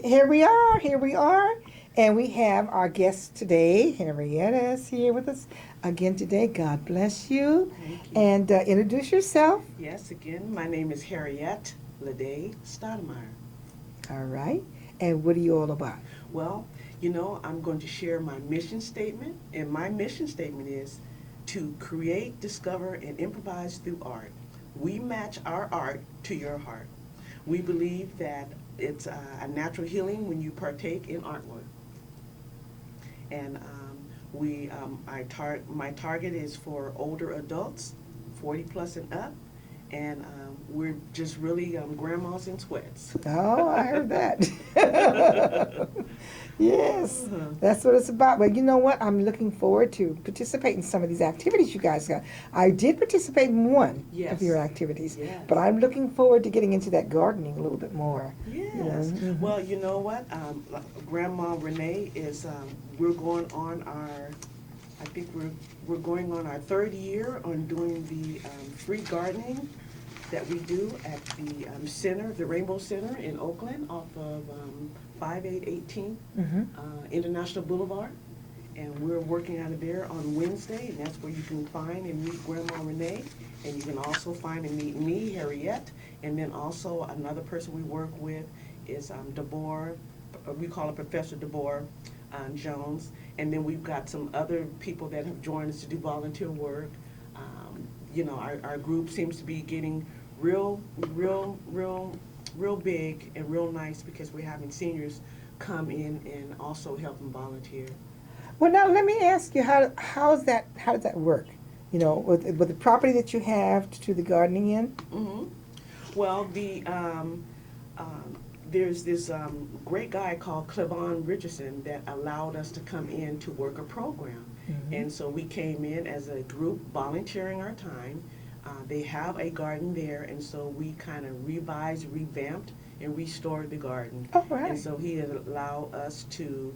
Here we are, and we have our guest today. Henrietta is here with us again today. God bless you. Thank you. And introduce yourself. Yes, again, my name is Harriet Laday-Stoudermire. All right. And what are you all about? Well, I'm going to share my mission statement, and my mission statement is to create, discover, and improvise through art. We match our art to your heart. We believe that it's a natural healing when you partake in artwork. And my target is for older adults, 40 plus and up, and we're just really grandmas in sweats. Oh, I heard that. Yes, that's what it's about. But you know what? I'm looking forward to participate in some of these activities you guys got. I did participate in one of your activities, Yes. but I'm looking forward to getting into that gardening a little bit more. Yes. You know? Mhm. Well, you know what? Grandma Renee is. We're going on our. I think we're going on our third year on doing the free gardening that we do at the center, the Rainbow Center in Oakland, off of 5818 International Boulevard. And we're working out of there on Wednesday, and that's where you can find and meet Grandma Renee. And you can also find and meet me, Harriet, and then also another person we work with is DeBoer. We call her Professor DeBoer Jones. And then we've got some other people that have joined us to do volunteer work. Our group seems to be getting real big and real nice because we're having seniors come in and also help them volunteer. Well, now let me ask you, how does that work? You know, with the property that you have to do the gardening in? Mm-hmm. Well, there's this great guy called Clevon Richardson that allowed us to come in to work a program. Mm-hmm. And so we came in as a group volunteering our time. They have a garden there, and so we kind of revised, revamped, and restored the garden. Oh, right. And so he had allowed us to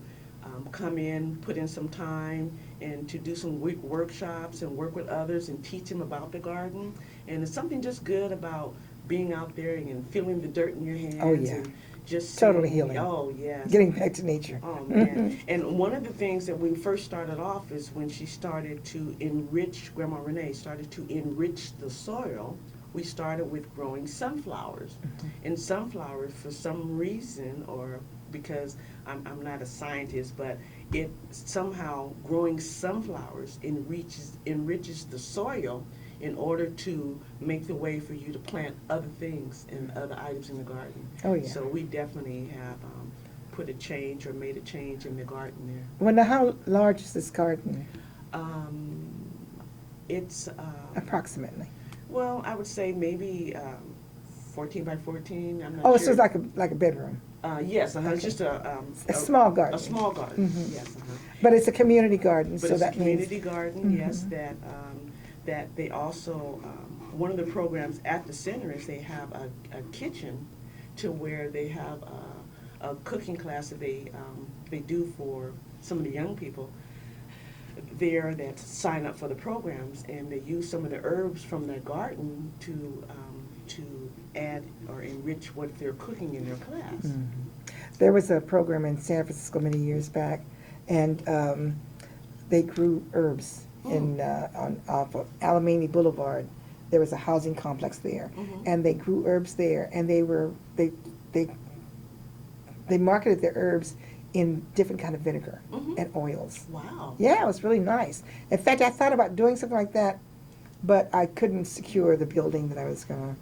come in, put in some time, and to do some workshops and work with others and teach them about the garden. And it's something just good about being out there and feeling the dirt in your hands. Oh, yeah. And just Totally healing. Oh, yes. Getting back to nature. Oh, man. And one of the things that we first started off is when she started to enrich, Grandma Renee started to enrich the soil, we started with growing sunflowers. Mm-hmm. And sunflowers, for some reason, or because I'm not a scientist, but it somehow growing sunflowers enriches the soil in order to make the way for you to plant other things and other items in the garden. Oh, yeah. So we definitely have made a change in the garden there. Well, now how large is this garden? It's Approximately. well, I would say maybe 14 by 14. I'm not Oh, sure. so it's like a bedroom. Yes, Okay. it's just A small garden. A small garden. Mhm. Yes. But it's a community garden, But so it's a that means. community garden, Mhm. yes, that they also, one of the programs at the center is they have a kitchen to where they have a cooking class that they do for some of the young people there that sign up for the programs, and they use some of the herbs from their garden to add or enrich what they're cooking in their class. Mhm. There was a program in San Francisco many years back, and they grew herbs off of Alamany Boulevard. There was a housing complex there, and they grew herbs there, and they marketed their herbs in different kind of vinegar and oils. Wow. Yeah, it was really nice. In fact, I thought about doing something like that, but I couldn't secure the building that I was gonna.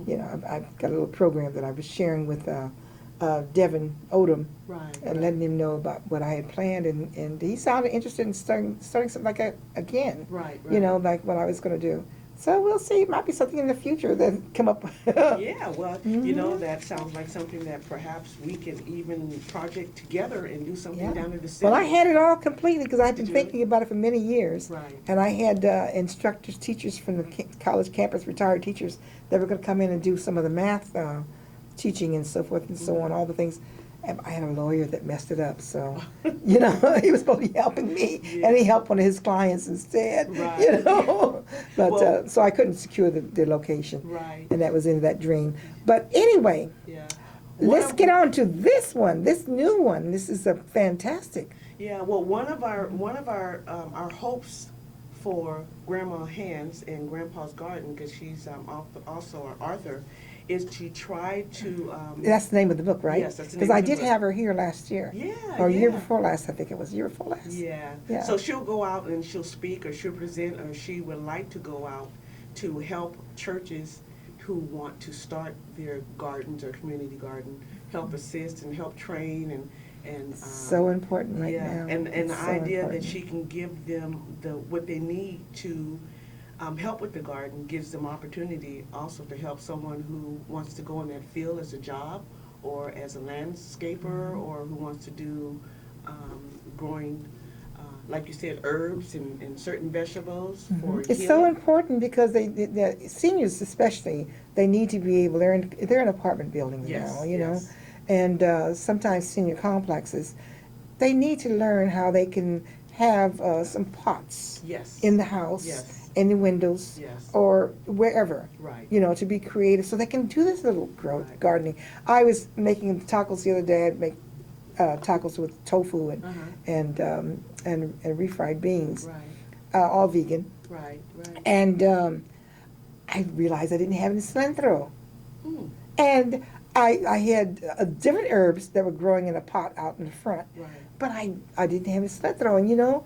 You know, I've got a little program that I was sharing with Devin Odom, Right. and letting him know about what I had planned, and he sounded interested in starting something like that again. Right. You know, like what I was going to do. So we'll see. It might be something in the future that come up. Yeah, well, that sounds like something that perhaps we can even project together and do something Yeah. down in the city. Well, I had it all completely because I've been Did you? thinking about it for many years. Right. And I had instructors, teachers from the college campus, retired teachers, that were going to come in and do some of the math teaching and so forth and so on, all the things. And I had a lawyer that messed it up, so, he was supposed to be helping me, and he helped one of his clients instead, Right. But, Well- so I couldn't secure the location. Right. And that was in that dream. But anyway, Yeah. Let's get on to this one, this new one. This is a fantastic. Yeah, well, one of our hopes for Grandma Hands and Grandpa's Garden, because she's also an author, is to try to. That's the name of the book, right? Yes, that's the Because name I of the did book. have her here last year. Yeah, Or year yeah. before last, I think it was. Year before last. Yeah. Yeah. So she'll go out and she'll speak, or she'll present, or she would like to go out to help churches who want to start their gardens or community garden, help assist and help train and So important right yeah, now. and It's the so idea important. that she can give them what they need to help with the garden gives them opportunity also to help someone who wants to go in that field as a job or as a landscaper or who wants to do growing, like you said, herbs and certain vegetables for It's so healing. important because the seniors especially, they need to be able, they're in apartment buildings Yes, now, you know, yes. and sometimes senior complexes, they need to learn how they can have some pots Yes. in the house, Yes. in the windows, Yes. or wherever, Right. you know, to be creative so they can do this little Right. gardening. I was making tacos the other day. I'd make tacos with tofu Uh-huh. and refried beans, Right. all vegan. Right. Right. And I realized I didn't have any cilantro. Mm. And I had different herbs that were growing in a pot out in the front, Right. but I didn't have any cilantro. And you know,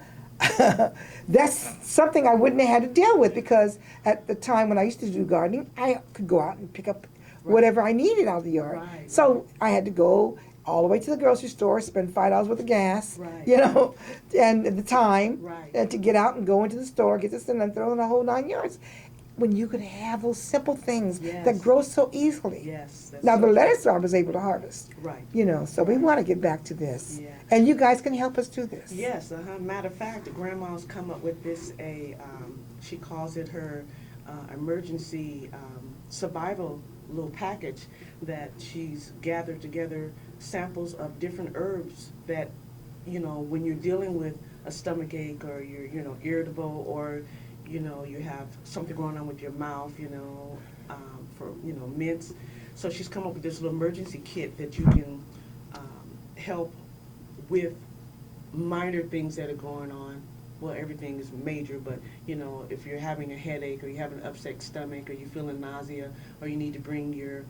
that's something I wouldn't have had to deal with because at the time when I used to do gardening, I could go out and pick up whatever I needed out of the yard. Right, So I had to go all the way to the grocery store, spend $5 worth of gas, Right. you know, and the time Right. to get out and go into the store, get the cilantro and the whole 9 yards. When you could have those simple things that Yes. grow so easily. Yes. That's Now so the true. lettuce I was able to harvest, Right. you know, so we want to get back to this. Yeah. And you guys can help us do this. Yes, matter of fact, Grandma's come up with this, she calls it her emergency survival little package that she's gathered together samples of different herbs that, you know, when you're dealing with a stomach ache or you're, you know, irritable or, you know, you have something going on with your mouth, you know, for, you know, mints. So she's come up with this little emergency kit that you can help with minor things that are going on. Well, everything is major, but, you know, if you're having a headache or you have an upset stomach or you're feeling nausea or you need to bring your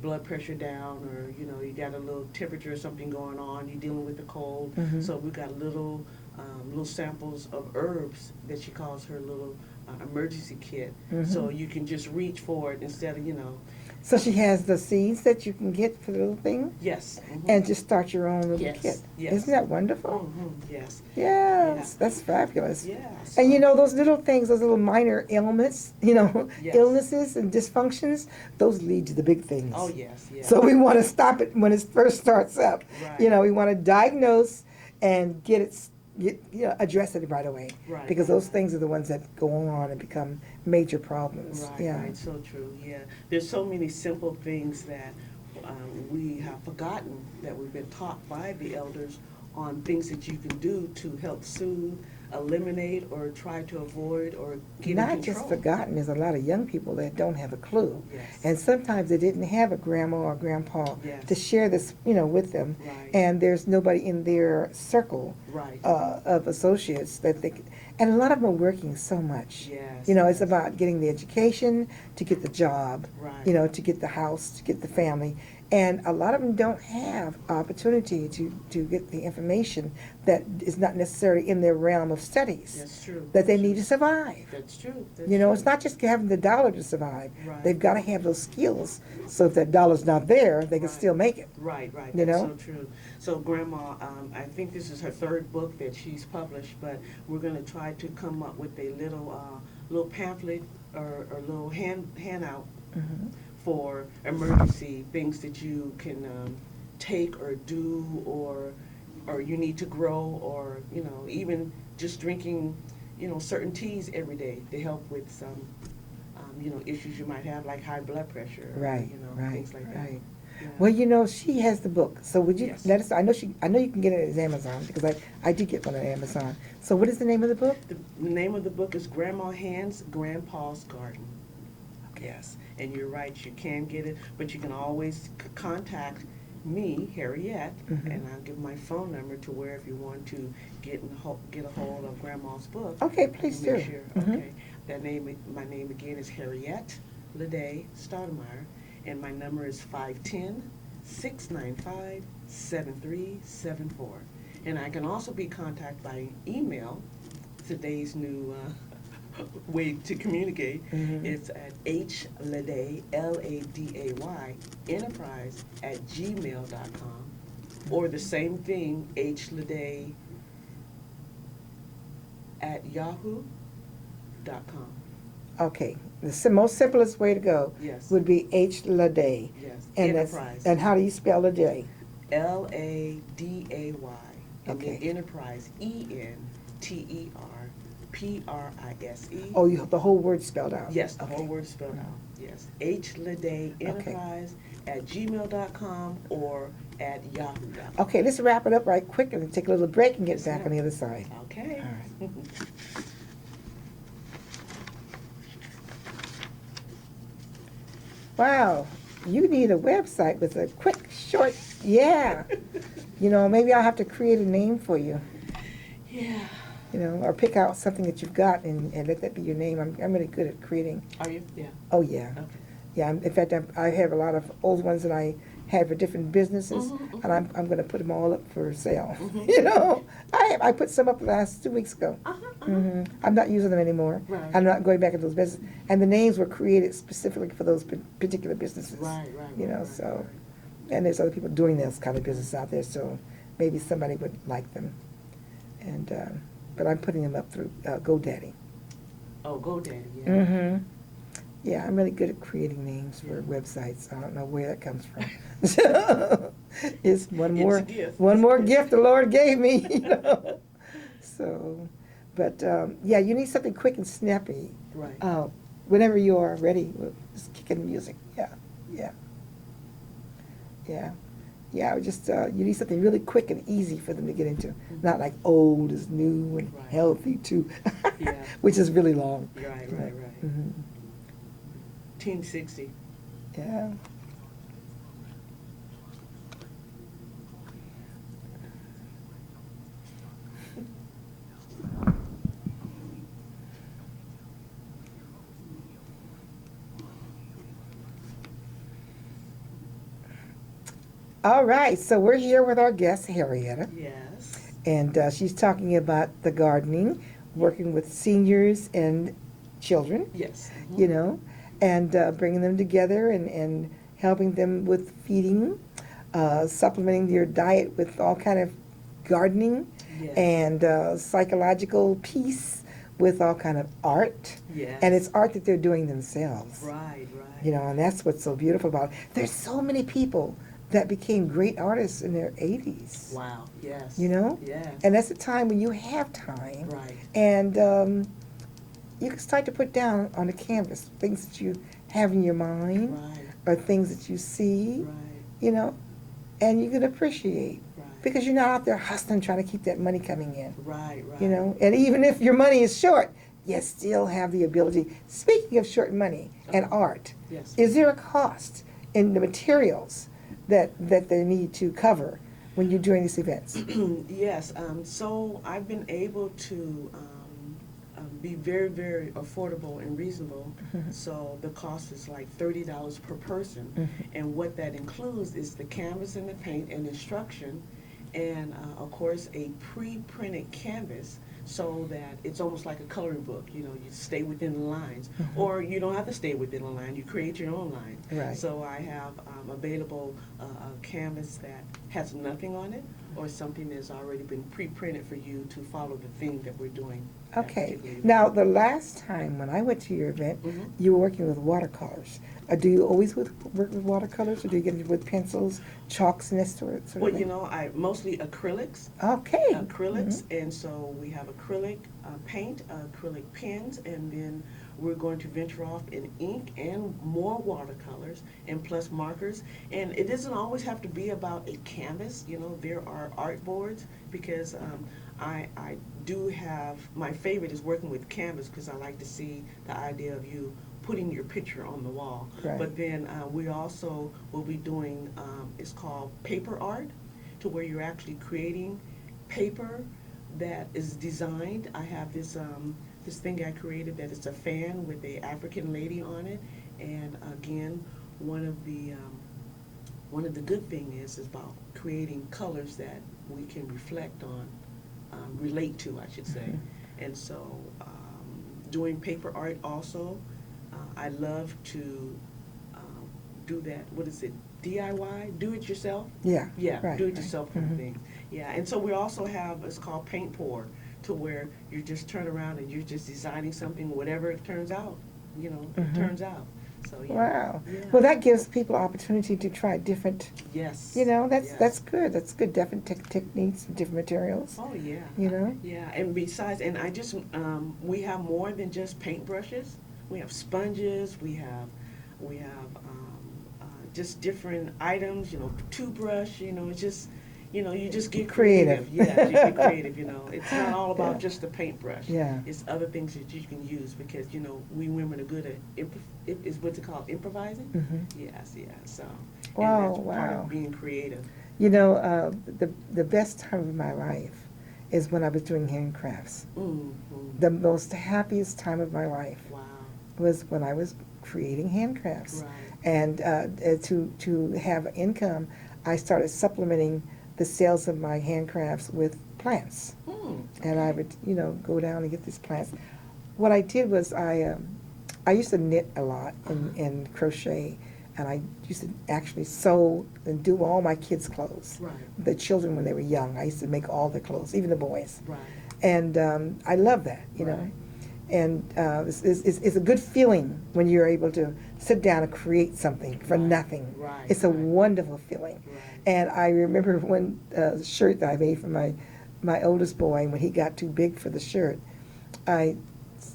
blood pressure down or, you know, you got a little temperature or something going on, you're dealing with a cold. So we've got little samples of herbs that she calls her little emergency kit. So you can just reach for it instead of, you know. So she has the seeds that you can get for the little thing Yes. and just start your own little Yes, kit. yes. Isn't that wonderful? Yes. Yes, that's fabulous. Yeah. And you know, those little things, those little minor ailments, you know, Yes. illnesses and dysfunctions, those lead to the big things. Oh, yes, yes. So we want to stop it when it first starts up. Right. You know, we want to diagnose and address it right away. Right, Because right, those right. things are the ones that go on and become major problems. Right, Yeah. right, so true, yeah. There's so many simple things that we have forgotten that we've been taught by the elders on things that you can do to help soothe, eliminate, or try to avoid or get Not in control. just forgotten, there's a lot of young people that don't have a clue. Yes. And sometimes they didn't have a grandma or grandpa Yes. to share this, you know, with them. Right. And there's nobody in their circle Right. of associates that they could, and a lot of them are working so much. Yes, You know, it's yes. about getting the education, to get the job, Right. you know, to get the house, to get the family. And a lot of them don't have opportunity to get the information that is not necessarily in their realm of studies That's true. that they That's need true. to survive. That's true. That's You know, true. it's not just having the dollar to survive. Right. They've got to have those skills so if that dollar's not there, they can Right. still make it. Right, right. You That's know? so true. So Grandma, I think this is her third book that she's published, but we're going to try to come up with a little pamphlet or little handout for emergency things that you can take or do or you need to grow or, you know, even just drinking, you know, certain teas every day to help with some, you know, issues you might have like high blood pressure. Or, Right, you know, right, things like that. right. Yeah. Well, you know, she has the book. So would you Yes. let us? I know you can get it at Amazon because I did get one at Amazon. So what is the name of the book? The name of the book is Grandma Hands, Grandpa's Garden. Yes, and you're right, you can get it, but you can always contact me, Harriet, and I'll give my phone number to where if you want to get a hold of Grandma's book. Okay, I can please make do. sure. Mhm. Okay, my name again is Harriet Laday-Stoudermire, and my number is 510-695-7374. And I can also be contacted by email, today's new way to communicate. It's at hladay, Laday, enterprise @gmail.com, or the same thing, hladay @yahoo.com. Okay, the most simplest way to go Yes. would be H. Laday. Yes. And Enterprise. and how do you spell Laday? Laday, and Okay. then enterprise, ENTERPRISE. Oh, the whole word spelled out? Yes, the Okay. whole word spelled out, yes. Hladay enterprise @gmail.com or @yahoo.com. Okay, let's wrap it up right quick and take a little break and get Yes, back ma'am. on the other side. Okay. All right. Wow, you need a website with a quick, short, yeah. You know, maybe I'll have to create a name for you, Yeah. you know, or pick out something that you've got and let that be your name. I'm really good at creating. Are you? Yeah. Oh, yeah. Okay. Yeah, in fact, I have a lot of old ones that I had for different businesses, and I'm going to put them all up for sale. You know, I put some up last 2 weeks ago. I'm not using them anymore. Right. I'm not going back into those businesses, and the names were created specifically for those particular businesses. Right. You know, right, so, right. and there's other people doing this kind of business out there, so maybe somebody would like them. And but I'm putting them up through GoDaddy. Oh, GoDaddy, yeah. Mm-hmm. Yeah, I'm really good at creating names for websites. I don't know where that comes from. It's one more a gift. one more gift the Lord gave me. You know? So, but yeah, you need something quick and snappy. Right. Whenever you are ready, we'll just kick in the music. Yeah. Just you need something really quick and easy for them to get into. Not like old is new and Right. healthy too, Yeah. which is really long. Right. Mm-hmm. Team 60. Yeah. All right, so we're here with our guest, Harrietta, Yes. and she's talking about the gardening, working with seniors and children, Yes. you know, and bringing them together and helping them with feeding, supplementing their diet with all kind of gardening, Yes. and psychological peace with all kind of art. Yes. And it's art that they're doing themselves. Right. You know, and that's what's so beautiful about it. There's so many people that became great artists in their 80s. Wow. Yes. You know? Yes. And that's a time when you have time. Right. And you can start to put down on the canvas things that you have in your mind Right. or things that you see, Right. you know, and you can appreciate. Right. Because you're not out there hustling trying to keep that money coming in. Right. You know, and even if your money is short, you still have the ability. Speaking of short money and art, Yes. is there a cost in the materials that they need to cover when you're doing these events? Yes. So I've been able to be very, very affordable and reasonable. So the cost is like $30 per person, and what that includes is the canvas and the paint and instruction, and of course a pre-printed canvas, so that it's almost like a coloring book. You know, you stay within the lines, or you don't have to stay within the line. You create your own line. Right. So I have available a canvas that has nothing on it, or something that's already been pre-printed for you to follow the theme that we're doing. that Okay. particular event. Now, the last time when I went to your event, Mhm. you were working with watercolors. Do you always work with watercolors, or do you get it with pencils, chalks, and that sort of Well, thing? you know, I mostly acrylics. Okay. Acrylics, and so we have acrylic paint, acrylic pens, and then we're going to venture off in ink and more watercolors, and plus markers. And it doesn't always have to be about a canvas. You know, there are art boards, because I do have, my favorite is working with canvas, because I like to see the idea of you putting your picture on the wall. Right. But then we also will be doing, it's called paper art, to where you're actually creating paper that is designed. I have this this thing I created that is a fan with a African lady on it, and again, one of the good thing is about creating colors that we can reflect on, relate to, I should say. And so, doing paper art also, I love to do that. What is it? DIY, do it yourself. Yeah. Yeah, Right, do it yourself kind of Mhm. thing. Yeah, and so we also have, it's called paint pour, to where you just turn around and you're just designing something, whatever it turns out, you know, Mhm. it turns out. So yeah. Wow. Yeah. Well, that gives people opportunity to try different. Yes. You know, yes. that's good. That's good. Different techniques, different materials. Oh yeah. You know. Yeah, and besides, and I just we have more than just paintbrushes. We have sponges. We have just different items. You know, toothbrush. You know, it's just. You know, you just get creative. Creative. Yeah, you get creative, you know. It's not all about Yeah. just the paintbrush. Yeah. It's other things that you can use because, you know, we women are good at, is what's it called, improvising? Mhm. Yes, yeah, so. Wow, And that's part wow. of being creative. You know, the best time of my life is when I was doing handcrafts. Mm-hmm. The most happiest time of my life Wow, was when I was creating handcrafts. right. And to have income, I started supplementing the sales of my handcrafts with plants. And I would, you know, go down and get these plants. What I did was I used to knit a lot and crochet, and I used to actually sew and do all my kids' clothes. Right, The children when they were young, I used to make all their clothes, even the boys. right. And I love that, you know. Right. And it's a good feeling when you're able to sit down and create something for Right, nothing. right, It's a right. wonderful feeling. Right. And I remember one shirt that I made for my oldest boy, and when he got too big for the shirt, I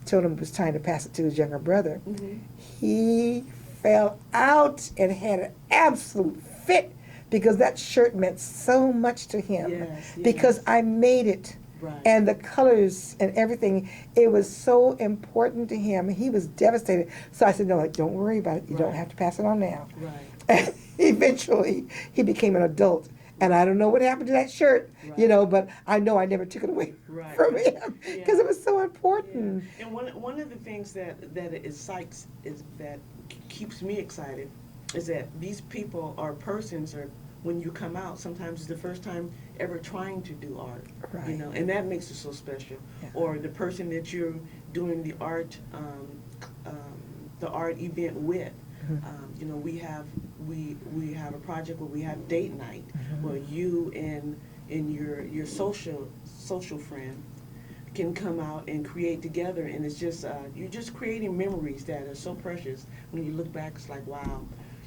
told him it was time to pass it to his younger brother. Mm-hmm. He fell out and had an absolute fit because that shirt meant so much to him. Yes, Because yes. I made it. Right. And the colors and everything, it was so important to him. He was devastated. So I said, no, like, don't worry about it. You don't Right. have to pass it on now. Right. And eventually, he became an adult. And I don't know what happened to that shirt, Right. you know, but I know I never took it away Right. from him because Yeah. it was so important. Yeah. And one of the things that excites is that keeps me excited is that these people or persons or when you come out, sometimes it's the first time ever trying to do art, Right. you know, and that makes it so special. Yeah. Or the person that you're doing the art event with. Mhm. You know, we have a project where we have date night, Mhm. where you and your social friend can come out and create together, and it's just you're just creating memories that are so precious. When you look back, it's like, wow,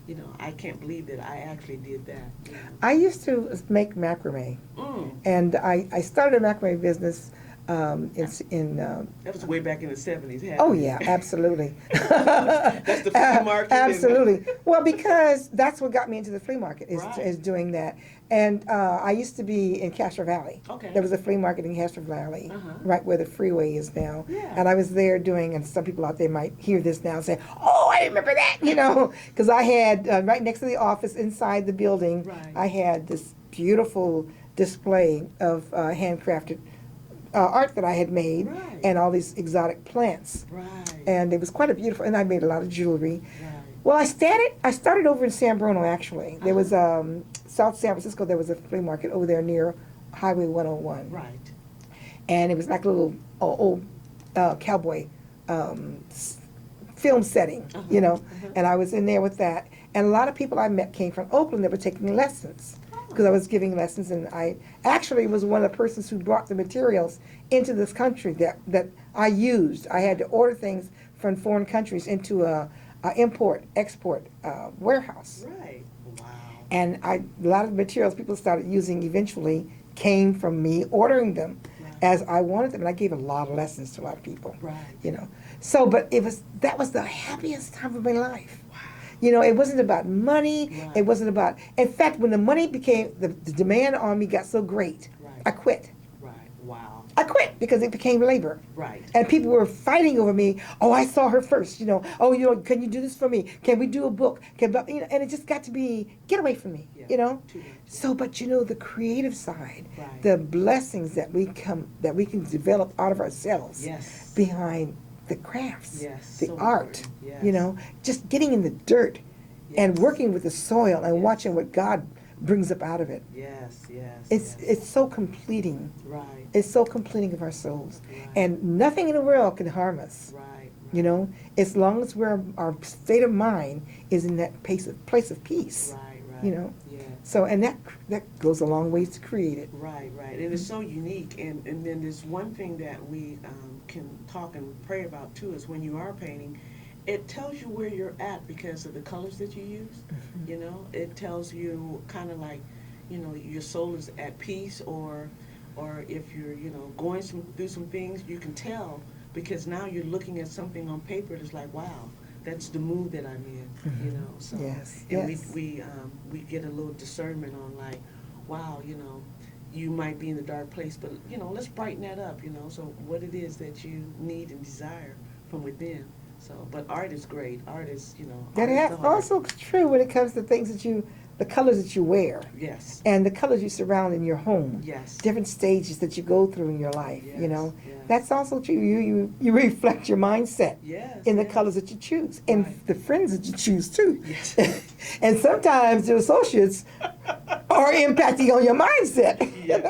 you know, I can't believe that I actually did that. You know? I used to make macrame, and I started a macrame business in That was way back in the 70s. oh yeah, absolutely. That's the flea market, isn't it? Absolutely. Well, because that's what got me into the flea market Right. is doing that. And I used to be in Castro Valley. Okay. There was a flea market in Castro Valley, Uh-huh. right where the freeway is now. Yeah. And I was there doing, and some people out there might hear this now and say, "Oh, I remember that," you know, because I had right next to the office inside the building, Right. I had this beautiful display of handcrafted art that I had made, Right. and all these exotic plants. Right. And it was quite a beautiful, and I made a lot of jewelry. Right. Well, I started over in San Bruno, actually. There was, South San Francisco, there was a flea market over there near Highway 101. Right. And it was like a little old cowboy film setting, you know. And I was in there with that. And a lot of people I met came from Oakland that were taking lessons. Because I was giving lessons, and I actually was one of the persons who brought the materials into this country that I used. I had to order things from foreign countries into a import-export warehouse. Right. Wow. And a lot of the materials people started using eventually came from me ordering them Right. as I wanted them. And I gave a lot of lessons to a lot of people, Right. you know. So, but that was the happiest time of my life. You know, it wasn't about money. Right. It wasn't about, in fact, when the money became, the demand on me got so great, Right. I quit. Right. Wow. I quit because it became labor. Right. And people were fighting over me. Oh, I saw her first. Oh, can you do this for me? Can we do a book? And it just got to be, get away from me. Yeah. Too much. So, but the creative side, Right. the blessings that we can develop out of ourselves. Yes. Behind the crafts, Yes. the So art. important. Yes. Just getting in the dirt and Yes. working with the soil and Yes. watching what God brings up out of it. Yes. Yes. It's so completing. Right. It's so completing of our souls. Right. And nothing in the world can harm us. Right. As long as our state of mind is in that place of peace. Right. Yeah. So, and that goes a long ways to create it. right. And it's so unique. And then there's one thing that we can talk and pray about too is when you are painting, it tells you where you're at because of the colors that you use. Mm-hmm. It tells you kind of like, your soul is at peace, or if you're, going through some things, you can tell because now you're looking at something on paper that's like, wow, that's the mood that I'm in. Mm-hmm. So Yes. and Yes. we get a little discernment on like, wow, you might be in a dark place, but let's brighten that up. So what it is that you need and desire from within. So, but art is great. Art is, That art is is the heart. also true when it comes to things the colors that you wear Yes. and the colors you surround in your home. Yes. Different stages that you go through in your life. Yes, yes. That's also true. You reflect your mindset Yes. in the yes. colors that you choose and Right. the friends that you choose too. Yes. And sometimes your associates are impacting on your mindset. Yes.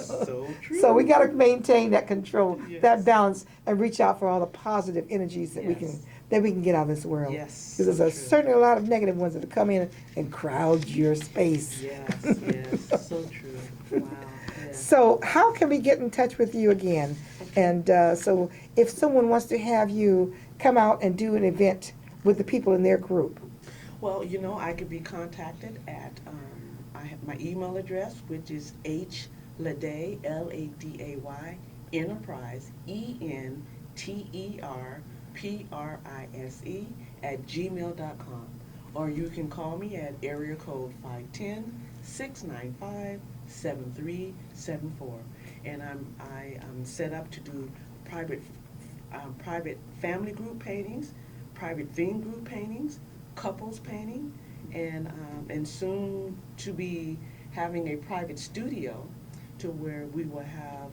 So true. So we got to maintain that control, Yes. that balance, and reach out for all the positive energies that we Yes. can get out of this world. Yes, Because there's so true. certainly a lot of negative ones that come in and crowd your space. Yes. So true. Wow. Yes. So how can we get in touch with you again? And so if someone wants to have you come out and do an event with the people in their group. Well, I could be contacted at, I have my email address, which is hladay, Laday, enterprise, enterprise, @gmail.com. Or you can call me at area code 510-695-7374. And I'm set up to do private family group paintings, private theme group paintings, couples painting, and soon to be having a private studio to where we will have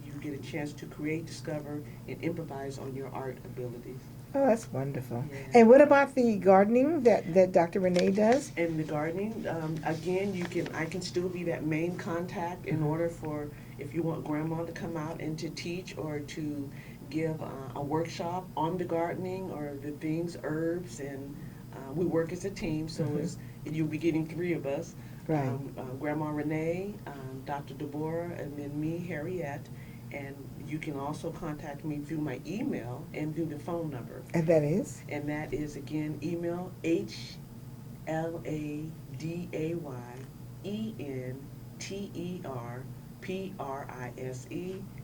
you get a chance to create, discover, and improvise on your art abilities. Oh, that's wonderful. Yeah. And what about the gardening that Dr. Renee does? And the gardening, again, I can still be that main contact in order for, if you want grandma to come out and to teach or to give a workshop on the gardening or the things, herbs, and we work as a team, so you'll be getting 3 of us. Right. Grandma Renee, Dr. Deborah, and then me, Harriet. And you can also contact me through my email and through the phone number. And that is? And that is, again, email HLADAYENTERPRISE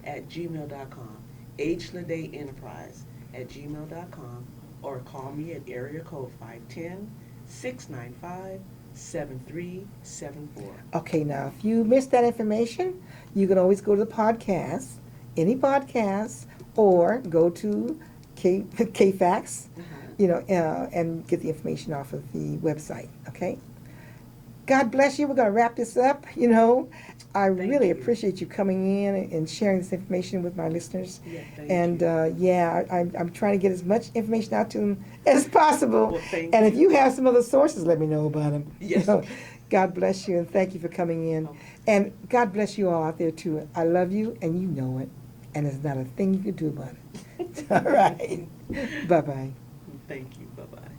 @gmail.com. HLaday@gmail.com, or call me at area code 510-695-7374. Okay, now, if you missed that information, you can always go to the podcast, any podcast, or go to KFAX, and get the information off of the website, okay? God bless you. We're going to wrap this up, I really you. appreciate you coming in and sharing this information with my listeners. Yeah, thank And you. I'm trying to get as much information out to them as possible. Well, thank and you. if you have some other sources, let me know about them. Yes. God bless you, and thank you for coming in. Okay. And God bless you all out there, too. I love you, and you know it. And there's not a thing you can do about it. All right. Bye-bye. Thank you. Bye-bye.